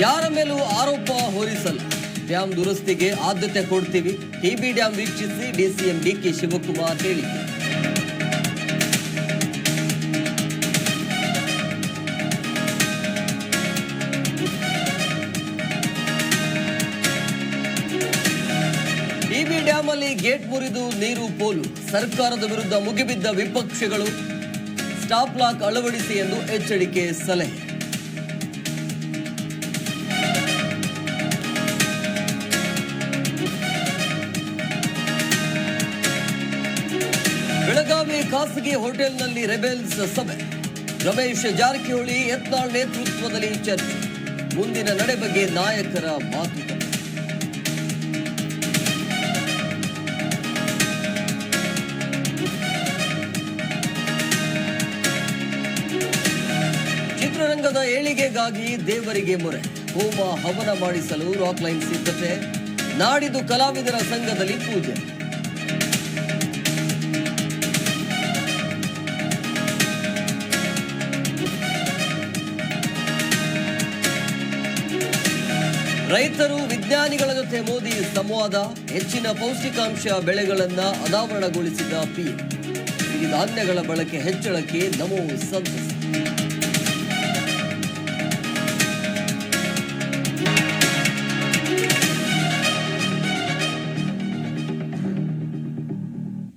ಯಾರ ಮೇಲೂ ಆರೋಪ ಹೊರಿಸಲ್ಲ. ಡ್ಯಾಂ ದುರಸ್ತಿಗೆ ಆದ್ಯತೆ ಕೊಡ್ತೀವಿ. ಟಿಬಿ ಡ್ಯಾಂ ವೀಕ್ಷಿಸಿ ಡಿಸಿಎಂ ಡಿಕೆ ಶಿವಕುಮಾರ್ ಹೇಳಿಕೆ. ಟಿಬಿ ಡ್ಯಾಂ ಅಲ್ಲಿ ಗೇಟ್ ಮುರಿದು ನೀರು ಪೋಲು. ಸರ್ಕಾರದ ವಿರುದ್ಧ ಮುಗಿಬಿದ್ದ ವಿಪಕ್ಷಗಳು. ಸ್ಟಾಪ್ ಲಾಕ್ ಅಳವಡಿಸಿ ಎಂದು ಎಚ್ಚರಿಕೆ ಸಲಹೆ. ಬೆಳಗಾವಿ ಖಾಸಗಿ ಹೋಟೆಲ್ನಲ್ಲಿ ರೆಬೆಲ್ಸ್ ಸಭೆ. ರಮೇಶ್ ಜಾರಕಿಹೊಳಿ ಯತ್ನಾಳ್ ನೇತೃತ್ವದಲ್ಲಿ ಚರ್ಚೆ. ಮುಂದಿನ ನಡೆ ಬಗ್ಗೆ ನಾಯಕರ ಮಾತುಕತೆ. ಚಿತ್ರರಂಗದ ಏಳಿಗೆಗಾಗಿ ದೇವರಿಗೆ ಮೊರೆ. ಹೋಮ ಹವನ ಮಾಡಿಸಲು ರಾಕ್ ಲೈನ್ ಸಿದ್ಧತೆ. ನಾಡಿದ್ದು ಕಲಾವಿದರ ಸಂಘದಲ್ಲಿ ಪೂಜೆ. ರೈತರು ವಿಜ್ಞಾನಿಗಳ ಜೊತೆ ಮೋದಿ ಸಂವಾದ. ಹೆಚ್ಚಿನ ಪೌಷ್ಟಿಕಾಂಶ ಬೆಳೆಗಳನ್ನ ಅನಾವರಣಗೊಳಿಸಿದ ಪಿಎಂ. ಸಿರಿಧಾನ್ಯಗಳ ಬಳಕೆ ಹೆಚ್ಚಳಕ್ಕೆ ನಮೋ ಸಂತಸ.